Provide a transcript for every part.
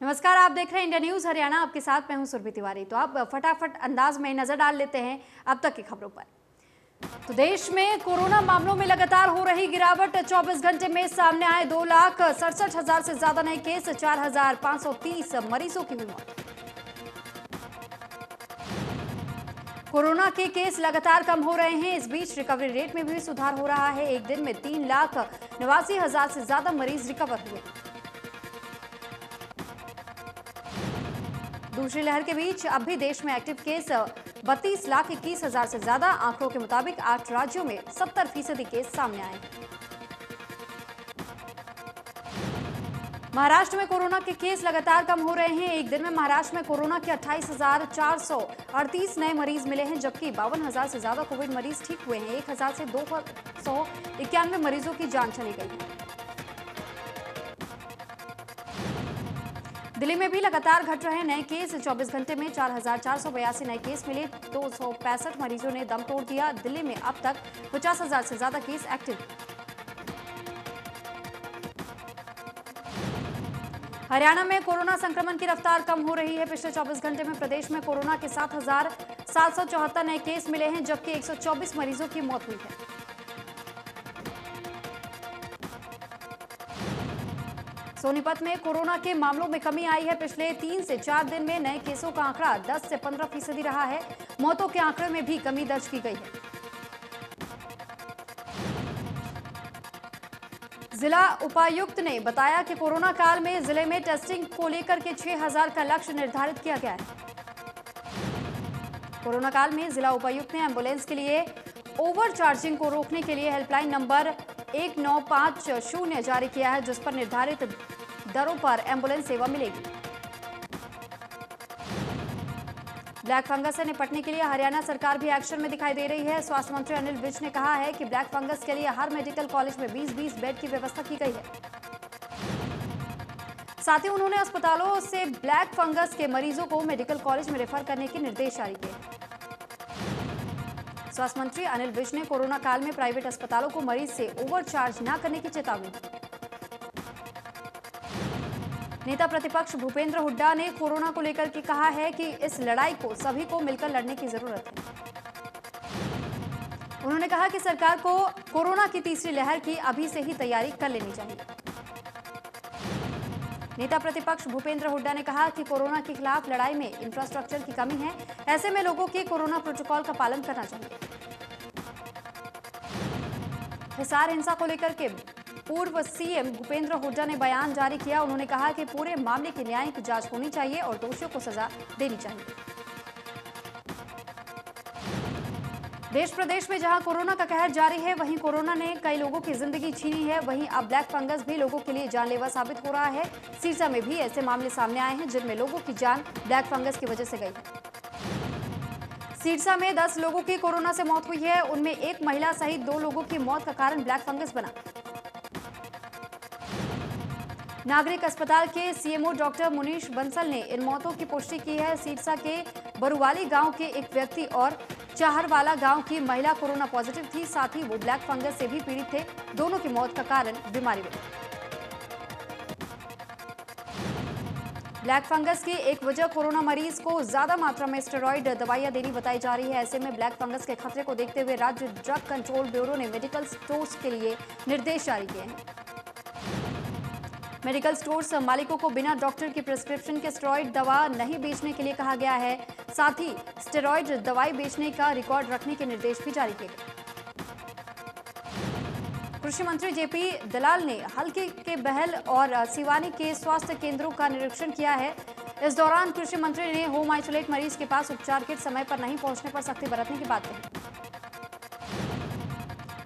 नमस्कार, आप देख रहे हैं इंडिया न्यूज हरियाणा। आपके साथ मैं हूं सुरभि तिवारी। तो आप फटाफट अंदाज में नजर डाल लेते हैं अब तक की खबरों पर। तो देश में कोरोना मामलों में लगातार हो रही गिरावट। 24 घंटे में सामने आए 2,67,000 से ज्यादा नए केस, 4,530 मरीजों की हुई मौत। कोरोना के केस लगातार कम हो रहे हैं। इस बीच रिकवरी रेट में भी सुधार हो रहा है। एक दिन में 3,89,000 से ज्यादा मरीज रिकवर हुए। दूसरी लहर के बीच अब भी देश में एक्टिव केस 32,21,000 से ज्यादा। आंकड़ों के मुताबिक 8 राज्यों में 70% केस सामने आए। महाराष्ट्र में कोरोना के केस लगातार कम हो रहे हैं। एक दिन में महाराष्ट्र में कोरोना के 28,438 नए मरीज मिले हैं, जबकि 52,000 से ज्यादा कोविड मरीज ठीक हुए हैं। 1,000 से 291 मरीजों की जान चली गई है। दिल्ली में भी लगातार घट रहे नए केस। 24 घंटे में 4,482 नए केस मिले। 265 मरीजों ने दम तोड़ दिया। दिल्ली में अब तक 50,000 से ज्यादा केस एक्टिव। हरियाणा में कोरोना संक्रमण की रफ्तार कम हो रही है। पिछले 24 घंटे में प्रदेश में कोरोना के 7,774 नए केस मिले हैं, जबकि 124 मरीजों की मौत हुई है। सोनीपत में कोरोना के मामलों में कमी आई है। पिछले 3 से 4 दिन में नए केसों का आंकड़ा 10 से 15% रहा है। मौतों के आंकड़े में भी कमी दर्ज की गई है। जिला उपायुक्त ने बताया कि कोरोना काल में जिले में टेस्टिंग को लेकर के 6,000 का लक्ष्य निर्धारित किया गया है। कोरोना काल में जिला उपायुक्त ने एम्बुलेंस के लिए ओवर चार्जिंग को रोकने के लिए हेल्पलाइन नंबर 1950 जारी किया है, जिस पर निर्धारित दरों पर एम्बुलेंस सेवा मिलेगी। ब्लैक फंगस से निपटने के लिए हरियाणा सरकार भी एक्शन में दिखाई दे रही है। स्वास्थ्य मंत्री अनिल विज ने कहा है कि ब्लैक फंगस के लिए हर मेडिकल कॉलेज में 20-20 बेड की व्यवस्था की गई है। साथ ही उन्होंने अस्पतालों से ब्लैक फंगस के मरीजों को मेडिकल कॉलेज में रेफर करने के निर्देश जारी किए। स्वास्थ्य मंत्री अनिल विज ने कोरोना काल में प्राइवेट अस्पतालों को मरीज से ओवरचार्ज न करने की चेतावनी दी। नेता प्रतिपक्ष भूपेंद्र हुड्डा ने कोरोना को लेकर के कहा है कि इस लड़ाई को सभी को मिलकर लड़ने की जरूरत है। उन्होंने कहा कि सरकार को कोरोना की तीसरी लहर की अभी से ही तैयारी कर लेनी चाहिए। नेता प्रतिपक्ष भूपेंद्र हुड्डा ने कहा कि कोरोना के खिलाफ लड़ाई में इंफ्रास्ट्रक्चर की कमी है। ऐसे में लोगों के कोरोना प्रोटोकॉल का पालन करना चाहिए। हिसार हिंसा को लेकर के पूर्व सीएम भूपेंद्र हुड्डा ने बयान जारी किया। उन्होंने कहा कि पूरे मामले की न्यायिक जांच होनी चाहिए और दोषियों को सजा देनी चाहिए। देश प्रदेश में जहां कोरोना का कहर जारी है, वहीं कोरोना ने कई लोगों की जिंदगी छीनी है। वहीं अब ब्लैक फंगस भी लोगों के लिए जानलेवा साबित हो रहा है। सिरसा में भी ऐसे मामले सामने आए हैं जिनमें लोगों की जान ब्लैक फंगस की वजह से गई है। सिरसा में 10 लोगों की कोरोना से मौत हुई है। उनमें एक महिला सहित 2 लोगों की मौत का कारण ब्लैक फंगस बना। नागरिक अस्पताल के सीएमओ डॉक्टर मुनीश बंसल ने इन मौतों की पुष्टि की है। सिरसा के बरुवाली गांव के एक व्यक्ति और चाहरवाला गांव की महिला कोरोना पॉजिटिव थी। साथ ही वो ब्लैक फंगस से भी पीड़ित थे। दोनों की मौत का कारण बीमारी बनी। ब्लैक फंगस की एक वजह कोरोना मरीज को ज्यादा मात्रा में स्टेरॉइड दवाइयां देनी बताई जा रही है। ऐसे में ब्लैक फंगस के खतरे को देखते हुए राज्य ड्रग कंट्रोल ब्यूरो ने मेडिकल स्टोर्स के लिए निर्देश जारी किए हैं। मेडिकल स्टोर्स मालिकों को बिना डॉक्टर की प्रिस्क्रिप्शन के स्टेरॉइड दवा नहीं बेचने के लिए कहा गया है। साथ ही स्टेरॉइड दवाई बेचने का रिकॉर्ड रखने के निर्देश भी जारी किए गए। कृषि मंत्री जेपी दलाल ने हल्के के बहल और सिवानी के स्वास्थ्य केंद्रों का निरीक्षण किया है। इस दौरान कृषि मंत्री ने होम आइसोलेट मरीज के पास उपचार किट समय पर नहीं पहुंचने पर सख्ती बरतने की बात कही।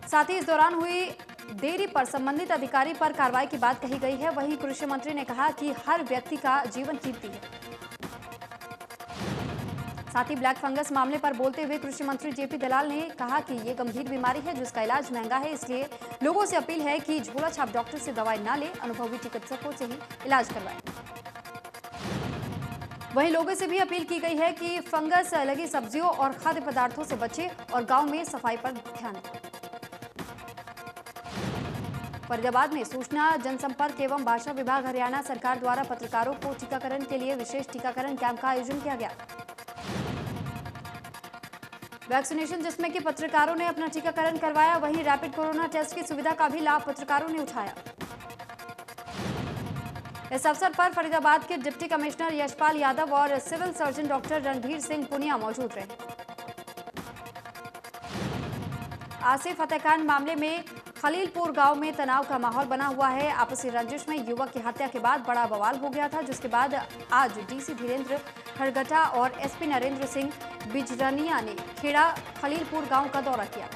साथ ही इस दौरान हुई देरी पर संबंधित अधिकारी पर कार्रवाई की बात कही गई है। वहीं कृषि मंत्री ने कहा कि हर व्यक्ति का जीवन कीमती है। साथ ही ब्लैक फंगस मामले पर बोलते हुए कृषि मंत्री जेपी दलाल ने कहा कि ये गंभीर बीमारी है जिसका इलाज महंगा है, इसलिए लोगों से अपील है कि झोला छाप डॉक्टर से दवाई ना ले, अनुभवी चिकित्सकों से ही इलाज करवाएं। वहीं लोगों से भी अपील की गई है कि फंगस लगी सब्जियों और खाद्य पदार्थों से बचें और गांव में सफाई पर ध्यान दें। फरीदाबाद में सूचना जनसंपर्क एवं भाषा विभाग हरियाणा सरकार द्वारा पत्रकारों को टीकाकरण के लिए विशेष टीकाकरण कैंप का आयोजन किया गया। वैक्सीनेशन जिसमें कि पत्रकारों ने अपना टीकाकरण करवाया, वहीं रैपिड कोरोना टेस्ट की सुविधा का भी लाभ पत्रकारों ने उठाया। इस अवसर पर फरीदाबाद के डिप्टी कमिश्नर यशपाल यादव और civil surgeon doctor Randhir Singh Punia मौजूद रहे। आसिफ हत्याकांड मामले में खलीलपुर गांव में तनाव का माहौल बना हुआ है। आपसी रंजिश में युवक की हत्या के बाद बड़ा बवाल हो गया था, जिसके बाद आज डीसी धीरेन्द्र खड़गटा और एसपी नरेंद्र सिंह बिजरनिया ने खेड़ा खलीलपुर गांव का दौरा किया।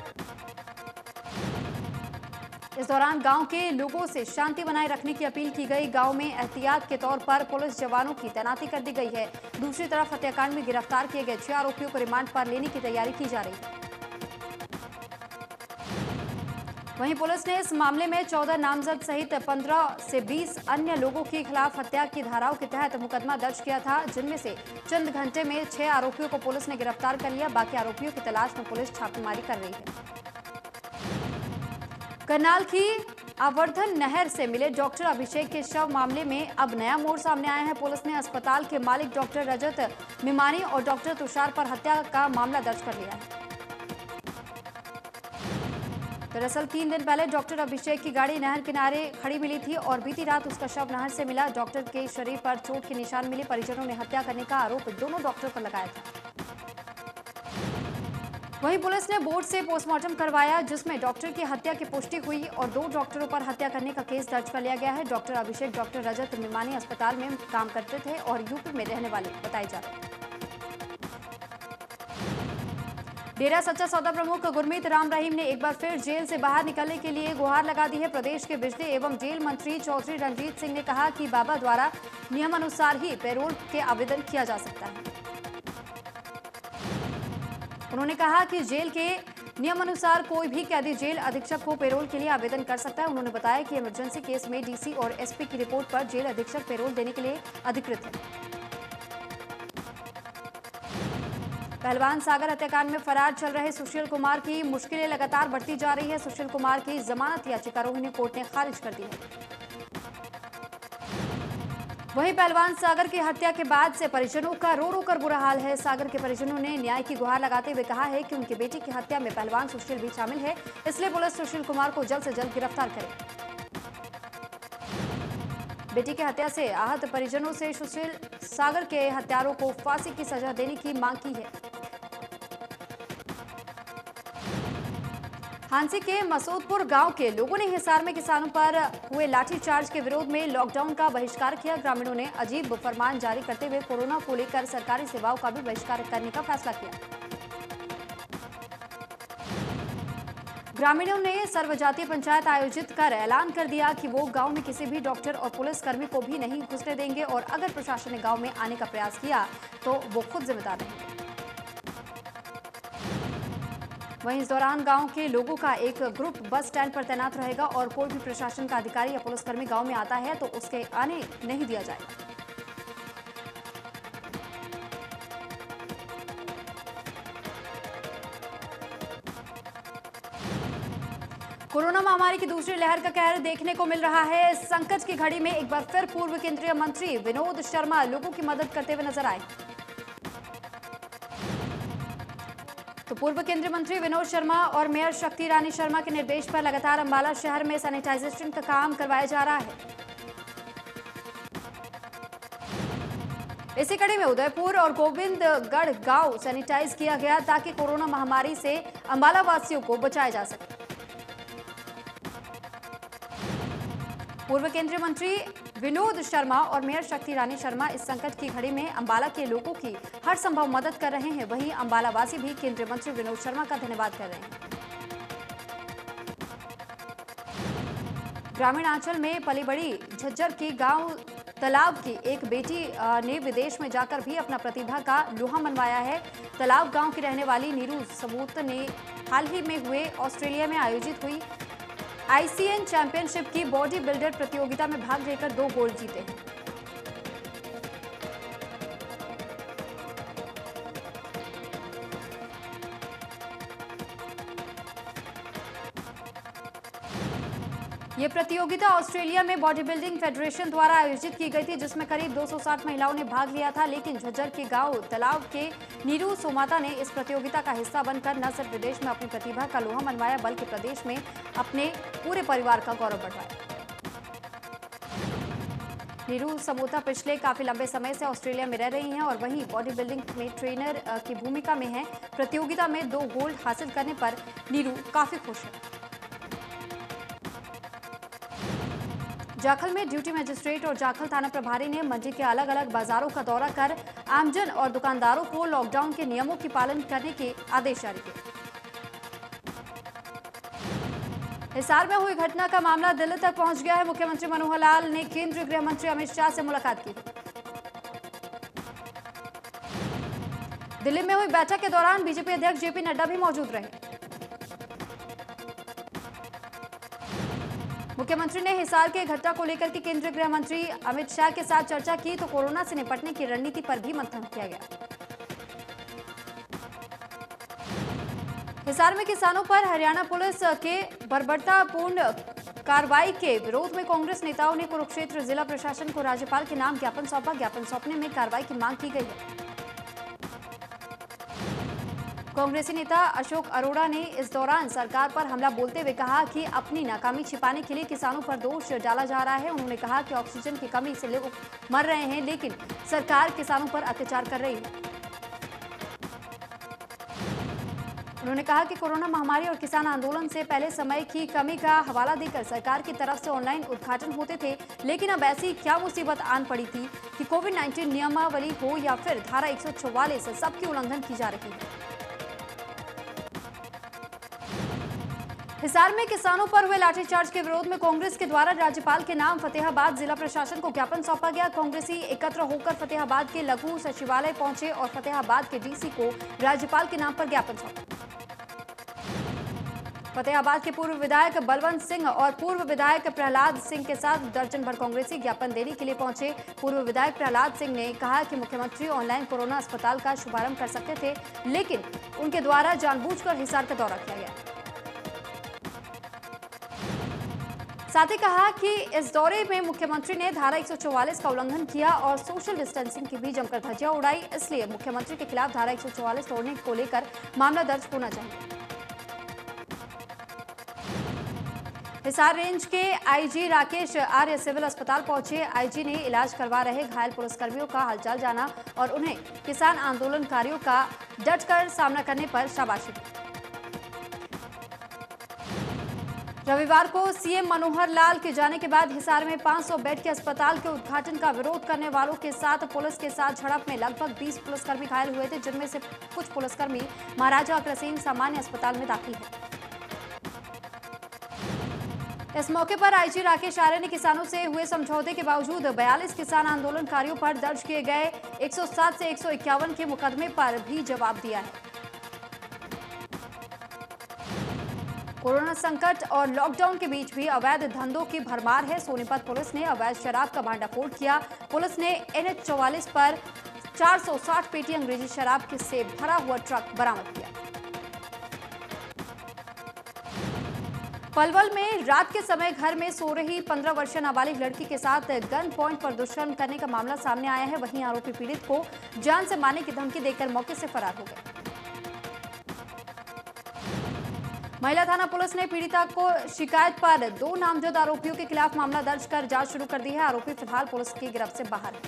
इस दौरान गांव के लोगों से शांति बनाए रखने की अपील की गई। गांव में एहतियात के तौर पर पुलिस जवानों की तैनाती कर दी गई है। दूसरी तरफ हत्याकांड में गिरफ्तार किए गए 6 आरोपियों को रिमांड पर लेने की तैयारी की जा रही है। वहीं पुलिस ने इस मामले में 14 नामजद सहित 15 से 20 अन्य लोगों के खिलाफ हत्या की धाराओं के तहत मुकदमा दर्ज किया था, जिनमें से चंद घंटे में 6 आरोपियों को पुलिस ने गिरफ्तार कर लिया। बाकी आरोपियों की तलाश में पुलिस छापेमारी कर रही है। करनाल की आवर्धन नहर से मिले डॉक्टर अभिषेक के शव मामले में अब नया मोड़ सामने आया है। पुलिस ने अस्पताल के मालिक डॉक्टर रजत मिमानी और डॉक्टर तुषार पर हत्या का मामला दर्ज कर लिया है। दरअसल 3 दिन पहले डॉक्टर अभिषेक की गाड़ी नहर किनारे खड़ी मिली थी और बीती रात उसका शव नहर से मिला। डॉक्टर के शरीर पर चोट के निशान मिले। परिजनों ने हत्या करने का आरोप दोनों डॉक्टर पर लगाया था। वहीं पुलिस ने बोर्ड से पोस्टमार्टम करवाया, जिसमें डॉक्टर की हत्या की पुष्टि हुई और 2 डॉक्टरों पर हत्या करने का केस दर्ज कर लिया गया है। डॉक्टर अभिषेक डॉक्टर रजत मिमानी अस्पताल में काम करते थे और यूपी में रहने वाले बताए जा रहे हैं। डेरा सच्चा सौदा प्रमुख गुरमीत राम रहीम ने एक बार फिर जेल से बाहर निकलने के लिए गुहार लगा दी है। प्रदेश के बिजली एवं जेल मंत्री चौधरी रणजीत सिंह ने कहा कि बाबा द्वारा नियमानुसार ही पैरोल के आवेदन किया जा सकता है। उन्होंने कहा कि जेल के नियमानुसार कोई भी कैदी जेल अधीक्षक को पैरोल के लिए आवेदन कर सकता है। उन्होंने बताया कि इमरजेंसी केस में डीसी और एसपी की रिपोर्ट पर जेल अधीक्षक पैरोल देने के लिए अधिकृत है। पहलवान सागर हत्याकांड में फरार चल रहे सुशील कुमार की मुश्किलें लगातार बढ़ती जा रही है। सुशील कुमार की जमानत याचिका रोहिणी कोर्ट ने खारिज कर दी है। वहीं पहलवान सागर की हत्या के बाद से परिजनों का रो रो कर बुरा हाल है। सागर के परिजनों ने न्याय की गुहार लगाते हुए कहा है कि उनकी बेटी की हत्या में पहलवान सुशील भी शामिल है, इसलिए पुलिस सुशील कुमार को जल्द से जल्द गिरफ्तार करे। बेटी की हत्या से आहत परिजनों से सुशील सागर के हत्यारों को फांसी की सजा देने की मांग की है। हांसी के मसूदपुर गांव के लोगों ने हिसार में किसानों पर हुए लाठीचार्ज के विरोध में लॉकडाउन का बहिष्कार किया। ग्रामीणों ने अजीब फरमान जारी करते हुए कोरोना को लेकर सरकारी सेवाओं का भी बहिष्कार करने का फैसला किया। ग्रामीणों ने सर्वजातीय पंचायत आयोजित कर ऐलान कर दिया कि वो गांव में किसी भी डॉक्टर और पुलिसकर्मी को भी नहीं घुसने देंगे और अगर प्रशासन ने गांव में आने का प्रयास किया तो वो खुद जिम्मेदार रहेंगे। वहीं इस दौरान गांव के लोगों का एक ग्रुप बस स्टैंड पर तैनात रहेगा और कोई भी प्रशासन का अधिकारी या पुलिसकर्मी गांव में आता है तो उसके आने नहीं दिया जाएगा। कोरोना महामारी की दूसरी लहर का कहर देखने को मिल रहा है। इस संकट की घड़ी में एक बार फिर पूर्व केंद्रीय मंत्री विनोद शर्मा लोगों की मदद करते हुए नजर आए। तो पूर्व केंद्रीय मंत्री विनोद शर्मा और मेयर शक्ति रानी शर्मा के निर्देश पर लगातार अंबाला शहर में सैनिटाइजेशन का काम करवाया जा रहा है। इसी कड़ी में उदयपुर और गोविंदगढ़ गांव सैनिटाइज किया गया ताकि कोरोना महामारी से अंबाला वासियों को बचाया जा सके। पूर्व केंद्रीय मंत्री विनोद शर्मा और मेयर शक्ति रानी शर्मा इस संकट की घड़ी में अंबाला के लोगों की हर संभव मदद कर रहे हैं। वहीं अंबाला वासी भी केंद्रीय मंत्री विनोद शर्मा का धन्यवाद कर रहे हैं। ग्रामीण आंचल में पली बड़ी झज्जर की गांव तालाब की एक बेटी ने विदेश में जाकर भी अपना प्रतिभा का लोहा मनवाया है। तालाब गांव की रहने वाली नीरू सबूत ने हाल ही में हुए ऑस्ट्रेलिया में आयोजित हुई आईसीएन चैंपियनशिप की बॉडी बिल्डर प्रतियोगिता में भाग लेकर 2 गोल्ड जीते हैं। ये प्रतियोगिता ऑस्ट्रेलिया में बॉडी बिल्डिंग फेडरेशन द्वारा आयोजित की गई थी, जिसमें करीब 260 महिलाओं ने भाग लिया था। लेकिन झज्जर के गांव तालाब के नीरू सोमाता ने इस प्रतियोगिता का हिस्सा बनकर न सिर्फ विदेश में अपनी प्रतिभा का लोहा मनवाया, बल्कि प्रदेश में अपने पूरे परिवार का गौरव बढ़ाया। नीरू समोता पिछले काफी लंबे समय से ऑस्ट्रेलिया में रह रही हैं और वहीं बॉडी बिल्डिंग में ट्रेनर की भूमिका में हैं। प्रतियोगिता में 2 गोल्ड हासिल करने पर नीरू काफी खुश है। जाखल में ड्यूटी मजिस्ट्रेट और जाखल थाना प्रभारी ने मंडी के अलग अलग बाजारों का दौरा कर आमजन और दुकानदारों को लॉकडाउन के नियमों की पालन करने के आदेश जारी किए। हिसार में हुई घटना का मामला दिल्ली तक पहुंच गया है। मुख्यमंत्री मनोहर लाल ने केंद्रीय गृह मंत्री अमित शाह से मुलाकात की। दिल्ली में हुई बैठक के दौरान बीजेपी अध्यक्ष जेपी नड्डा भी मौजूद रहे। मुख्यमंत्री ने हिसार के घटना को लेकर के केंद्रीय गृह मंत्री अमित शाह के साथ चर्चा की तो कोरोना से निपटने की रणनीति पर भी मंथन किया गया। हिसार में किसानों पर हरियाणा पुलिस के बर्बरतापूर्ण कार्रवाई के विरोध में कांग्रेस नेताओं ने कुरुक्षेत्र जिला प्रशासन को राज्यपाल के नाम ज्ञापन सौंपा। ज्ञापन सौंपने में कार्रवाई की मांग की गई है। कांग्रेसी नेता अशोक अरोड़ा ने इस दौरान सरकार पर हमला बोलते हुए कहा कि अपनी नाकामी छिपाने के लिए किसानों पर दोष डाला जा रहा है। उन्होंने कहा कि ऑक्सीजन की कमी से लोग मर रहे हैं, लेकिन सरकार किसानों पर अत्याचार कर रही है। उन्होंने कहा कि कोरोना महामारी और किसान आंदोलन से पहले समय की कमी का हवाला देकर सरकार की तरफ से ऑनलाइन उद्घाटन होते थे, लेकिन अब ऐसी क्या मुसीबत आन पड़ी थी कि कोविड-19 नियमावली हो या फिर धारा 144 सबकी उल्लंघन की जा रही है। हिसार में किसानों पर हुए लाठीचार्ज के विरोध में कांग्रेस के द्वारा राज्यपाल के नाम फतेहाबाद जिला प्रशासन को ज्ञापन सौंपा गया। कांग्रेसी एकत्र होकर फतेहाबाद के लघु सचिवालय पहुंचे और फतेहाबाद के डीसी को राज्यपाल के नाम पर ज्ञापन सौंपा। फतेहाबाद के पूर्व विधायक बलवंत सिंह और पूर्व विधायक प्रहलाद सिंह के साथ दर्जन भर कांग्रेसी ज्ञापन देने के लिए पहुंचे। पूर्व विधायक प्रहलाद सिंह ने कहा कि मुख्यमंत्री ऑनलाइन कोरोना अस्पताल का शुभारंभ कर सकते थे, लेकिन उनके द्वारा जानबूझकर हिसार का दौरा किया गया। साथ ही कहा कि इस दौरे में मुख्यमंत्री ने धारा 144 का उल्लंघन किया और सोशल डिस्टेंसिंग की भी जमकर धज्जियां उड़ाई। इसलिए मुख्यमंत्री के खिलाफ धारा 144 तोड़ने को लेकर मामला दर्ज होना चाहिए। हिसार रेंज के आईजी राकेश आर्य सिविल अस्पताल पहुंचे। आईजी ने इलाज करवा रहे घायल पुलिसकर्मियों का हालचाल जाना और उन्हें किसान आंदोलनकारियों का डटकर सामना करने पर शाबाशी दी। रविवार को सीएम मनोहर लाल के जाने के बाद हिसार में 500 बेड के अस्पताल के उद्घाटन का विरोध करने वालों के साथ पुलिस के साथ झड़प में लगभग 20 पुलिसकर्मी घायल हुए थे, जिनमें से कुछ पुलिसकर्मी महाराजा अग्रसेन सामान्य अस्पताल में दाखिल हैं। इस मौके पर आईजी राकेश आर्य ने किसानों से हुए समझौते के बावजूद 42 किसान आंदोलनकारियों पर दर्ज किए गए 107 से 151 के मुकदमे पर भी जवाब दिया है। कोरोना संकट और लॉकडाउन के बीच भी अवैध धंधों की भरमार है। सोनीपत पुलिस ने अवैध शराब का भांडाफोड़ किया। पुलिस ने NH 44 पर 460 पेटी अंग्रेजी शराब से भरा हुआ ट्रक बरामद किया। पलवल में रात के समय घर में सो रही 15 वर्षीय नाबालिग लड़की के साथ गन पॉइंट पर दुष्कर्म करने का मामला सामने आया है। वहीं आरोपी पीड़ित को जान से मारने की धमकी देकर मौके से फरार हो गए। महिला थाना पुलिस ने पीड़िता को शिकायत पर 2 नामजद आरोपियों के खिलाफ मामला दर्ज कर जांच शुरू कर दी है। आरोपी फिलहाल पुलिस की गिरफ्त से बाहर है।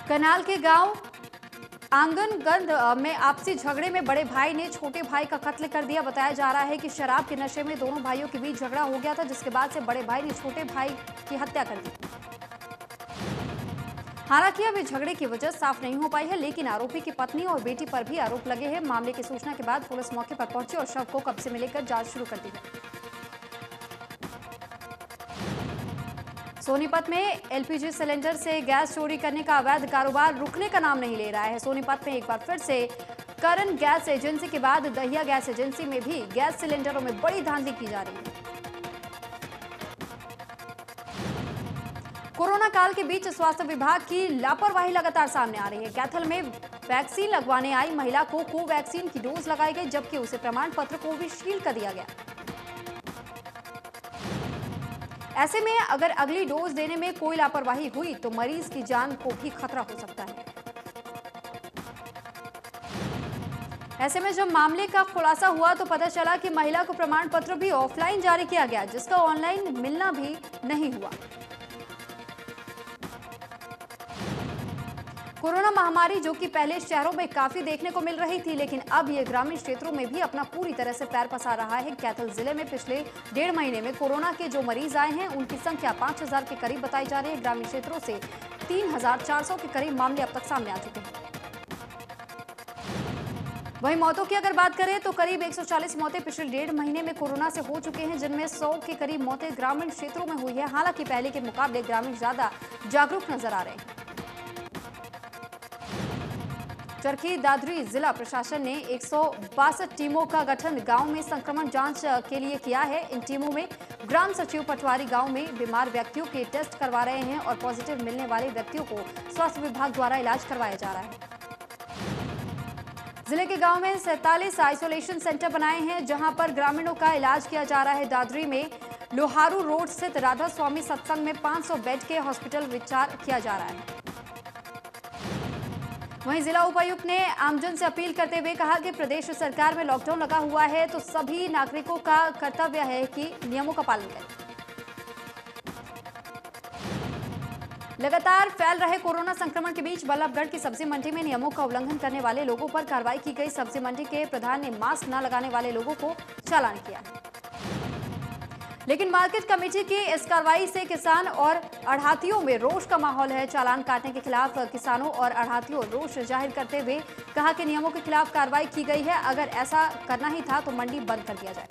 करनाल के गांव आंगनगंज में आपसी झगड़े में बड़े भाई ने छोटे भाई का कत्ल कर दिया। बताया जा रहा है कि शराब के नशे में दोनों भाइयों के बीच झगड़ा हो गया था, जिसके बाद से बड़े भाई ने छोटे भाई की हत्या कर दी। हालांकि अभी झगड़े की वजह साफ नहीं हो पाई है, लेकिन आरोपी की पत्नी और बेटी पर भी आरोप लगे हैं। मामले की सूचना के बाद पुलिस मौके पर पहुंची और शव को कब्जे में लेकर जांच शुरू कर दी है। सोनीपत में LPG सिलेंडर से गैस चोरी करने का अवैध कारोबार रुकने का नाम नहीं ले रहा है। सोनीपत में एक बार फिर से करण गैस एजेंसी के बाद दहिया गैस एजेंसी में भी गैस सिलेंडरों में बड़ी धांधली की जा रही है। कोरोना काल के बीच स्वास्थ्य विभाग की लापरवाही लगातार सामने आ रही है। कैथल में वैक्सीन लगवाने आई महिला को कोवैक्सीन की डोज लगाई गई, जबकि उसे प्रमाण पत्र कोविशील्ड का दिया गया। ऐसे में अगर अगली डोज देने में कोई लापरवाही हुई तो मरीज की जान को भी खतरा हो सकता है। ऐसे में जब मामले का खुलासा हुआ तो पता चला कि महिला को प्रमाण पत्र भी ऑफलाइन जारी किया गया, जिसका ऑनलाइन मिलना भी नहीं हुआ। कोरोना महामारी जो कि पहले शहरों में काफी देखने को मिल रही थी, लेकिन अब ये ग्रामीण क्षेत्रों में भी अपना पूरी तरह से पैर पसार रहा है। कैथल जिले में पिछले 1.5 महीने में कोरोना के जो मरीज आए हैं उनकी संख्या 5000 के करीब बताई जा रही है। ग्रामीण क्षेत्रों से 3400 के करीब मामले अब तक सामने आ चुके हैं। वहीं मौतों की अगर बात करें तो करीब 140 मौतें पिछले 1.5 महीने में कोरोना से हो चुके हैं, जिनमें 100 के करीब मौतें ग्रामीण क्षेत्रों में हुई है। हालांकि पहले के मुकाबले ग्रामीण ज्यादा जागरूक नजर आ रहे हैं। चरखी दादरी जिला प्रशासन ने 162 टीमों का गठन गांव में संक्रमण जांच के लिए किया है। इन टीमों में ग्राम सचिव पटवारी गांव में बीमार व्यक्तियों के टेस्ट करवा रहे हैं और पॉजिटिव मिलने वाले व्यक्तियों को स्वास्थ्य विभाग द्वारा इलाज करवाया जा रहा है। जिले के गांव में 47 आइसोलेशन सेंटर बनाए हैं, जहां पर ग्रामीणों का इलाज किया जा रहा है। दादरी में लोहारू रोड स्थित राधा स्वामी सत्संग में 500 बेड के हॉस्पिटल विचार किया जा रहा है। वहीं जिला उपायुक्त ने आमजन से अपील करते हुए कहा कि प्रदेश सरकार में लॉकडाउन लगा हुआ है तो सभी नागरिकों का कर्तव्य है कि नियमों का पालन करें। लगातार फैल रहे कोरोना संक्रमण के बीच बल्लभगढ़ की सब्जी मंडी में नियमों का उल्लंघन करने वाले लोगों पर कार्रवाई की गई। सब्जी मंडी के प्रधान ने मास्क न लगाने वाले लोगों को चालान किया, लेकिन मार्केट कमेटी की इस कार्रवाई से किसान और अढ़ातियों में रोष का माहौल है। चालान काटने के खिलाफ किसानों और अढ़ातियों रोष जाहिर करते हुए कहा कि नियमों के खिलाफ कार्रवाई की गई है, अगर ऐसा करना ही था तो मंडी बंद कर दिया जाए।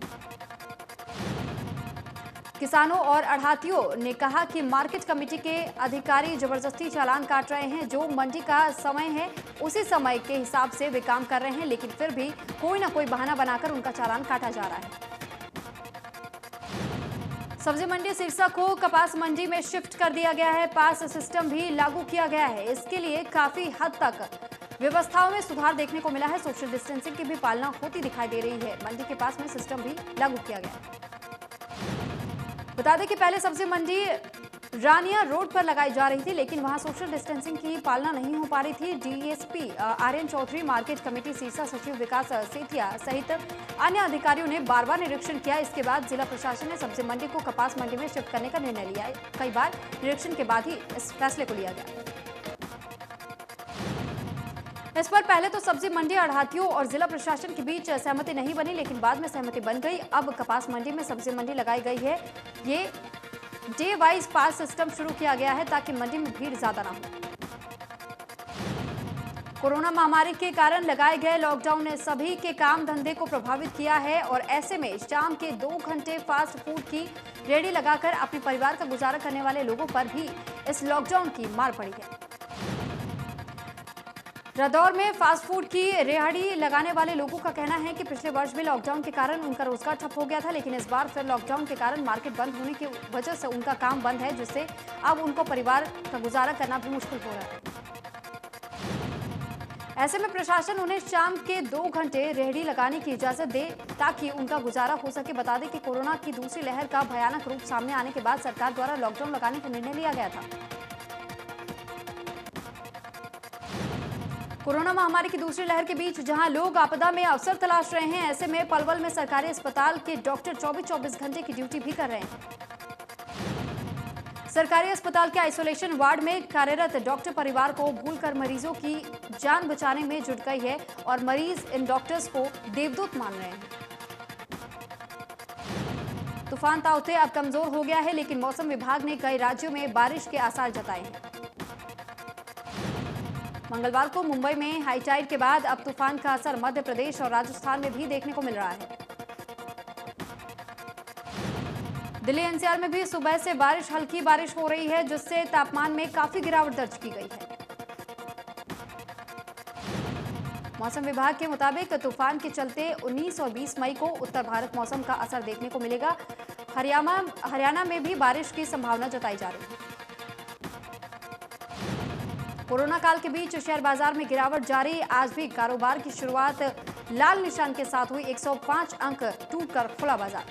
किसानों और अढ़ातियों ने कहा कि मार्केट कमेटी के अधिकारी जबरदस्ती चालान काट रहे हैं। जो मंडी का समय है उसी समय के हिसाब से वे काम कर रहे हैं, लेकिन फिर भी कोई ना कोई बहाना बनाकर उनका चालान काटा जा रहा है। सब्जी मंडी सिरसा को कपास मंडी में शिफ्ट कर दिया गया है। पास सिस्टम भी लागू किया गया है। इसके लिए काफी हद तक व्यवस्थाओं में सुधार देखने को मिला है। सोशल डिस्टेंसिंग की भी पालना होती दिखाई दे रही है। मंडी के पास में सिस्टम भी लागू किया गया है। बता दें कि पहले सब्जी मंडी रानिया रोड पर लगाई जा रही थी, लेकिन वहां सोशल डिस्टेंसिंग की पालना नहीं हो पा रही थी। DSP Aryan Chaudhary, market committee Sirsa सचिव विकास सेठिया सहित अन्य अधिकारियों ने बार बार निरीक्षण किया। इसके बाद जिला प्रशासन ने सब्जी मंडी को कपास मंडी में शिफ्ट करने का निर्णय लिया है। कई बार निरीक्षण के बाद ही इस फैसले को लिया गया। इस पर पहले तो सब्जी मंडी अढ़ातियों और जिला प्रशासन के बीच सहमति नहीं बनी, लेकिन बाद में सहमति बन गई। अब कपास मंडी में सब्जी मंडी लगाई गई है। ये डे वाइज पास सिस्टम शुरू किया गया है ताकि मंडी में भीड़ ज्यादा ना हो। कोरोना महामारी के कारण लगाए गए लॉकडाउन ने सभी के काम धंधे को प्रभावित किया है और ऐसे में शाम के 2 घंटे फास्ट फूड की रेहड़ी लगाकर अपने परिवार का गुजारा करने वाले लोगों पर भी इस लॉकडाउन की मार पड़ी है। रदौर में फास्ट फूड की रेहड़ी लगाने वाले लोगों का कहना है कि पिछले वर्ष भी लॉकडाउन के कारण उनका रोजगार ठप हो गया था, लेकिन इस बार फिर लॉकडाउन के कारण मार्केट बंद होने की वजह से उनका काम बंद है, जिससे अब उनको परिवार का गुजारा करना भी मुश्किल हो रहा है। ऐसे में प्रशासन उन्हें शाम के 2 घंटे रेहड़ी लगाने की इजाजत दे ताकि उनका गुजारा हो सके। बता दें कि कोरोना की दूसरी लहर का भयानक रूप सामने आने के बाद सरकार द्वारा लॉकडाउन लगाने का निर्णय लिया गया था। कोरोना महामारी की दूसरी लहर के बीच जहां लोग आपदा में अवसर तलाश रहे हैं, ऐसे में पलवल में सरकारी अस्पताल के डॉक्टर 24-24 घंटे की ड्यूटी भी कर रहे हैं। सरकारी अस्पताल के आइसोलेशन वार्ड में कार्यरत डॉक्टर परिवार को भूलकर मरीजों की जान बचाने में जुट गई है और मरीज इन डॉक्टर्स को देवदूत मान रहे हैं। तूफान ताउते अब कमजोर हो गया है, लेकिन मौसम विभाग ने कई राज्यों में बारिश के आसार जताए हैं। मंगलवार को मुंबई में हाई टाइड के बाद अब तूफान का असर मध्य प्रदेश और राजस्थान में भी देखने को मिल रहा है। दिल्ली एनसीआर में भी सुबह से हल्की बारिश हो रही है, जिससे तापमान में काफी गिरावट दर्ज की गई है। मौसम विभाग के मुताबिक तूफान के चलते 19 और 20 मई को उत्तर भारत मौसम का असर देखने को मिलेगा। हरियाणा में भी बारिश की संभावना जताई जा रही है। कोरोना काल के बीच शेयर बाजार में गिरावट जारी। आज भी कारोबार की शुरुआत लाल निशान के साथ हुई। 105 अंक टूटकर खुला बाजार।